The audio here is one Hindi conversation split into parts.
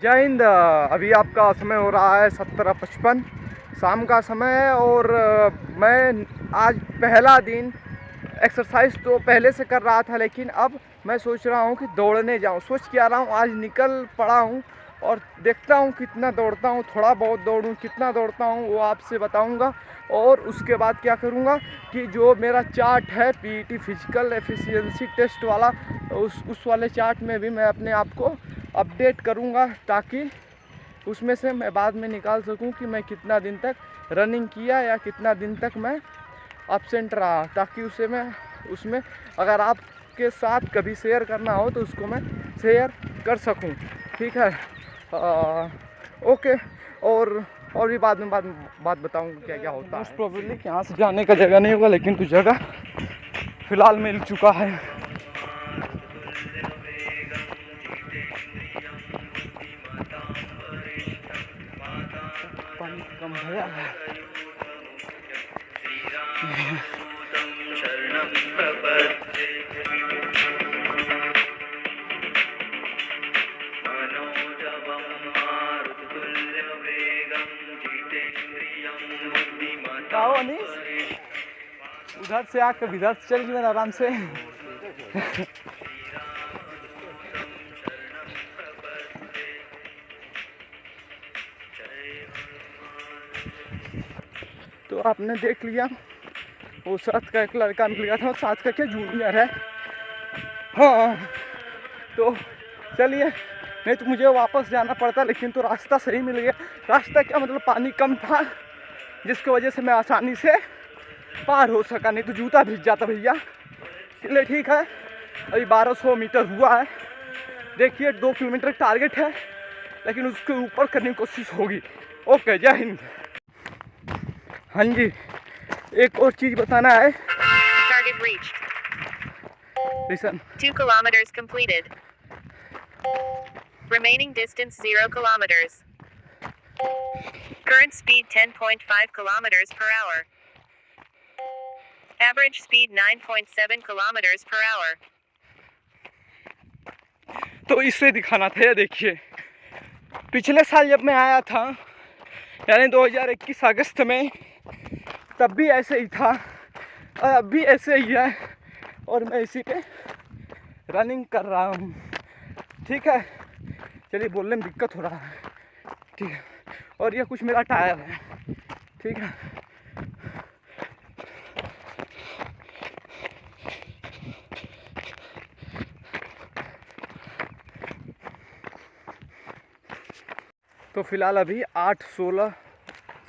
जय हिंद। अभी आपका समय हो रहा है 17:55 शाम का समय है और मैं आज पहला दिन एक्सरसाइज तो पहले से कर रहा था, लेकिन अब मैं सोच रहा हूँ कि दौड़ने जाऊँ। सोच के आ रहा हूँ, आज निकल पड़ा हूँ और देखता हूँ कितना दौड़ता हूँ। थोड़ा बहुत दौड़ूँ, कितना दौड़ता हूँ वो आपसे बताऊँगा। और उसके बाद क्या करूँगा कि जो मेरा चार्ट है पीईटी फिजिकल एफिशिएंसी टेस्ट वाला, उस वाले चार्ट में भी मैं अपने आप को अपडेट करूँगा, ताकि उसमें से मैं बाद में निकाल सकूँ कि मैं कितना दिन तक रनिंग किया या कितना दिन तक मैं एब्सेंट रहा, ताकि उसे मैं उसमें अगर आपके साथ कभी शेयर करना हो तो उसको मैं शेयर कर सकूं। ठीक है, ओके। और भी बाद में बात बताऊंगा क्या क्या होता है। मोस्ट प्रोबेबली यहाँ से जाने का जगह नहीं होगा, लेकिन कुछ जगह फ़िलहाल मिल चुका है। पानी कम भरा है। उधर से आकर इधर से चल गई मैंने आराम से। तो आपने देख लिया वो साथ का एक लड़का निकल गया था, साथ का क्या जूनियर है। हाँ तो चलिए, नहीं तो मुझे वापस जाना पड़ता, लेकिन तो रास्ता सही मिल गया। रास्ता क्या मतलब, पानी कम था जिसकी वजह से मैं आसानी से पार हो सका, नहीं तो जूता भीग जाता भैया। चलिए ठीक है, अभी 1200 मीटर हुआ है। देखिए 2 किलोमीटर टारगेट है, लेकिन उसके ऊपर करने की कोशिश होगी। ओके, जय हिंद। हाँ जी, एक और चीज़ बताना है। Target reached. Listen. 2 kilometers completed. Remaining distance 0 kilometers. Current speed 10.5 kilometers per hour. Average speed 9.7 kilometers per hour. तो इससे दिखाना था। ये देखिए, पिछले साल जब मैं आया था, यानी 2021 अगस्त में, तब भी ऐसे ही था और अब भी ऐसे ही है, और मैं इसी पे रनिंग कर रहा हूँ। ठीक है, चलिए, बोलने में दिक्कत हो रहा है। ठीक है, और ये कुछ मेरा टायर है। ठीक है, तो फिलहाल अभी 8:16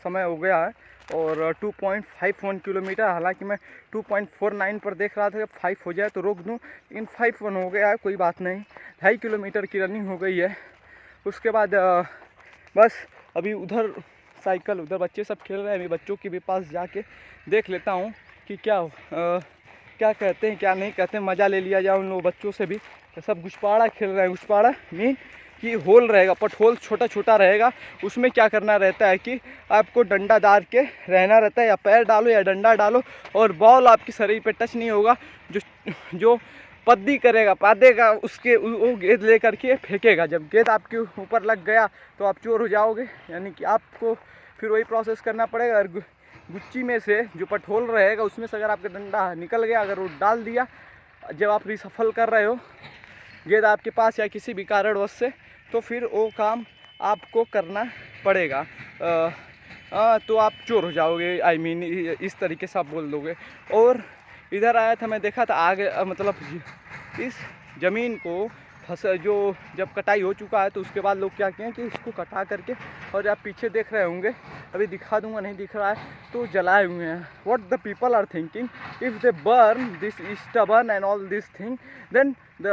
समय हो गया है और 2.51 किलोमीटर। हालांकि मैं 2.49 पर देख रहा था कि 5 हो जाए तो रोक दूं, लेकिन 5:1 हो गया है, कोई बात नहीं। 2.5 किलोमीटर की रनिंग हो गई है। उसके बाद बस अभी उधर साइकिल, उधर बच्चे सब खेल रहे हैं, अभी बच्चों के भी पास जाके देख लेता हूँ कि क्या कहते हैं क्या नहीं कहते हैं। मज़ा ले लिया जाए उन लोग बच्चों से भी। सब गुछपाड़ा खेल रहे हैं। गुछपाड़ा मीन कि होल रहेगा, पट होल छोटा छोटा रहेगा। उसमें क्या करना रहता है कि आपको डंडा डाल के रहना रहता है, या पैर डालो या डंडा डालो, और बॉल आपके शरीर पे टच नहीं होगा। जो पद्दी करेगा, पादेगा, उसके वो गेंद ले करके फेंकेगा। जब गेंद आपके ऊपर लग गया तो आप चोर हो जाओगे, यानी कि आपको फिर वही प्रोसेस करना पड़ेगा। और गुच्ची में से जो पटहोल रहेगा उसमें से अगर आपका डंडा निकल गया, अगर वो डाल दिया जब आप रिसफल कर रहे हो गेंद आपके पास या किसी भी कारणवश से, तो फिर वो काम आपको करना पड़ेगा। तो आप चोर हो जाओगे। आई मीन इस तरीके से आप बोल दोगे। और इधर आया था, मैं देखा था आगे, मतलब इस ज़मीन को फसल जो जब कटाई हो चुका है तो उसके बाद लोग क्या किए कि इसको कटा करके, और आप पीछे देख रहे होंगे, अभी दिखा दूंगा, नहीं दिख रहा है तो जलाए हुए हैं। What the people are thinking, if they burn this stubble and all this thing, then the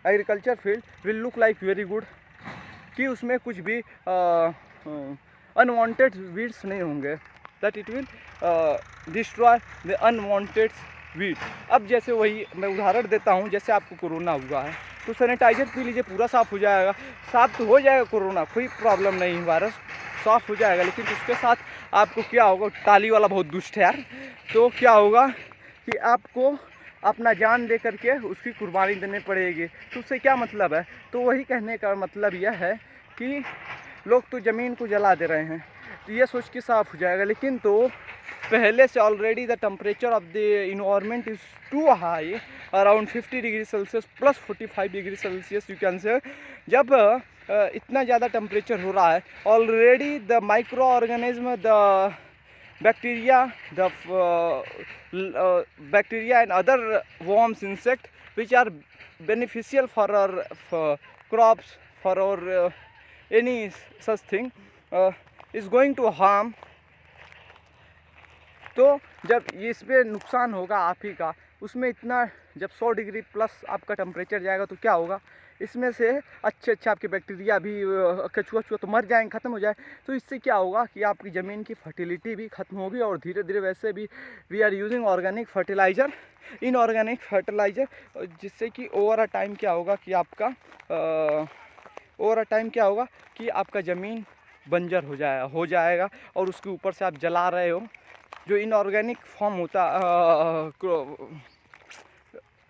agriculture field will look like very good, कि उसमें कुछ भी अनवांटेड वीड्स नहीं होंगे, that it will destroy the unwanted weed. अब जैसे वही मैं उदाहरण देता हूँ, जैसे आपको कोरोना हुआ है तो सैनिटाइजर पी लीजिए, पूरा साफ़ हो जाएगा। साफ़ तो हो जाएगा कोरोना, कोई प्रॉब्लम नहीं, वायरस साफ़ हो जाएगा। लेकिन उसके साथ आपको क्या होगा, ताली वाला बहुत दुष्ट है यार, तो क्या होगा कि आपको अपना जान दे करके उसकी कुर्बानी देनी पड़ेगी। तो उससे क्या मतलब है? तो वही कहने का मतलब यह है कि लोग तो ज़मीन को जला दे रहे हैं, तो ये सोच के साफ हो जाएगा। लेकिन तो पहले से already the temperature of the environment is too high, around 50 degree celsius plus 45 degree celsius you can say. जब इतना ज़्यादा टेम्परेचर हो रहा है, already the microorganism, the bacteria, the bacteria and other worms, insect which are beneficial for our crops, for our any such thing is going to harm. तो जब इस पर नुकसान होगा आप ही का, उसमें इतना जब 100 डिग्री प्लस आपका टेम्परेचर जाएगा तो क्या होगा? इसमें से अच्छे आपके बैक्टीरिया भी कछुआ तो मर जाएंगे, ख़त्म हो जाए। तो इससे क्या होगा कि आपकी ज़मीन की फर्टिलिटी भी ख़त्म होगी, और धीरे धीरे वैसे भी we are using organic fertiliser, inorganic fertiliser, जिससे कि ओवर अ टाइम क्या होगा कि आपका ज़मीन बंजर हो जाएगा और उसके ऊपर से आप जला रहे हो जो इनऑर्गेनिक फॉर्म होता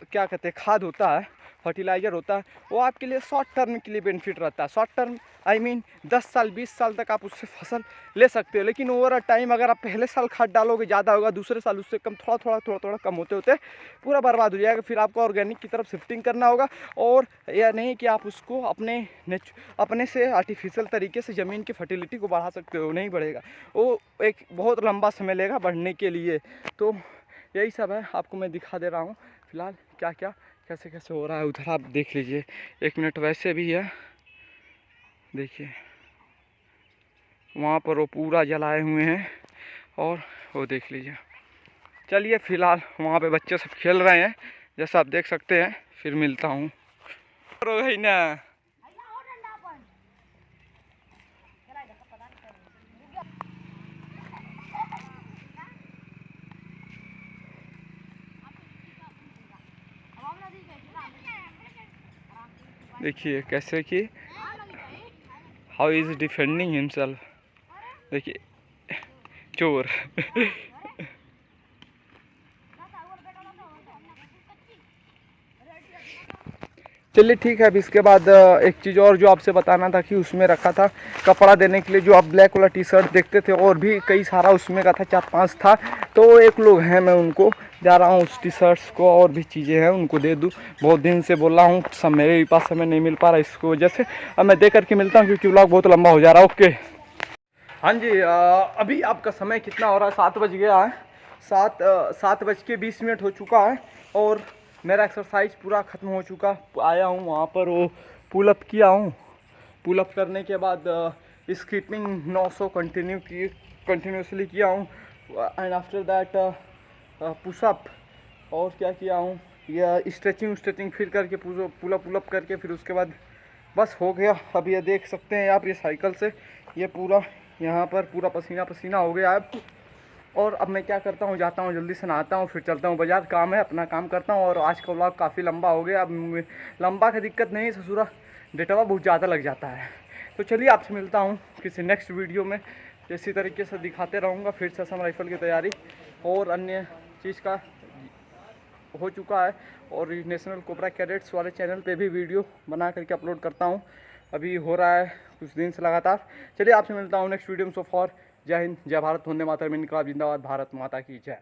क्या कहते हैं, खाद होता है, फर्टिलाइज़र होता है, वो आपके लिए शॉर्ट टर्म के लिए बेनिफिट रहता है। शॉर्ट टर्म आई मीन 10 साल 20 साल तक आप उससे फसल ले सकते हो। लेकिन ओवर अ टाइम अगर आप पहले साल खाद डालोगे ज़्यादा होगा, दूसरे साल उससे कम, थोड़ा कम होते पूरा बर्बाद हो जाएगा। फिर आपको ऑर्गेनिक की तरफ शिफ्टिंग करना होगा, और यह नहीं कि आप उसको अपने से आर्टिफिशियल तरीके से ज़मीन की फर्टिलिटी को बढ़ा सकते हो, नहीं बढ़ेगा, वो एक बहुत लंबा समय लेगा बढ़ने के लिए। तो यही सब है, आपको मैं दिखा दे रहा हूँ फ़िलहाल क्या कैसे हो रहा है। उधर आप देख लीजिए, 1 मिनट वैसे भी है, देखिए वहाँ पर वो पूरा जलाए हुए हैं, और वो देख लीजिए। चलिए फ़िलहाल वहाँ पे बच्चे सब खेल रहे हैं जैसा आप देख सकते हैं, फिर मिलता हूँ ना। देखिए कैसे कि हाउ इज डिफेंडिंग हिमसेल्फ, देखिए चोर। चलिए ठीक है। अब इसके बाद एक चीज़ और जो आपसे बताना था कि उसमें रखा था कपड़ा देने के लिए, जो आप ब्लैक वाला टी शर्ट देखते थे, और भी कई सारा उसमें का था, 4-5 था। तो एक लोग हैं, मैं उनको जा रहा हूँ उस टी शर्ट्स को और भी चीज़ें हैं उनको दे दूँ। बहुत दिन से बोल रहा हूँ, सब मेरे पास समय नहीं मिल पा रहा, इसकी वजह से अब मैं दे करके मिलता हूँ, क्योंकि व्लॉग बहुत लंबा हो जा रहा है। ओके हाँ जी, अभी आपका समय कितना हो रहा है? 7 बज गया है, 7:20 हो चुका है, और मेरा एक्सरसाइज पूरा ख़त्म हो चुका। आया हूँ वहाँ पर, वो पुलअप किया हूँ, पुलअप करने के बाद स्किपिंग 900 कंटिन्यूसली किया हूँ, एंड आफ्टर दैट पुशअप, और क्या किया हूँ, या स्ट्रेचिंग फिर करके पुलअप करके, फिर उसके बाद बस हो गया। अब ये देख सकते हैं आप, ये साइकिल से ये पूरा यहाँ पर पूरा पसीना हो गया है। और अब मैं क्या करता हूँ, जाता हूँ जल्दी से नहाता हूँ, फिर चलता हूँ बाज़ार, काम है, अपना काम करता हूँ। और आज का व्लॉग काफ़ी लंबा हो गया। अब लंबा का दिक्कत नहीं, ससुरा डेटवा बहुत ज़्यादा लग जाता है। तो चलिए आपसे मिलता हूँ किसी नेक्स्ट वीडियो में, इसी तरीके से दिखाते रहूँगा। फिर से असम राइफल की तैयारी और अन्य चीज़ का हो चुका है, और नेशनल कोबरा कैडेट्स वाले चैनल पे भी वीडियो बना करके अपलोड करता हूँ, अभी हो रहा है कुछ दिन से लगातार। चलिए आपसे मिलता हूँ नेक्स्ट वीडियो में। सो फॉर जय हिंद, जय भारत, वंदे मातरम, इनकलाब जिंदाबाद, भारत माता की जय।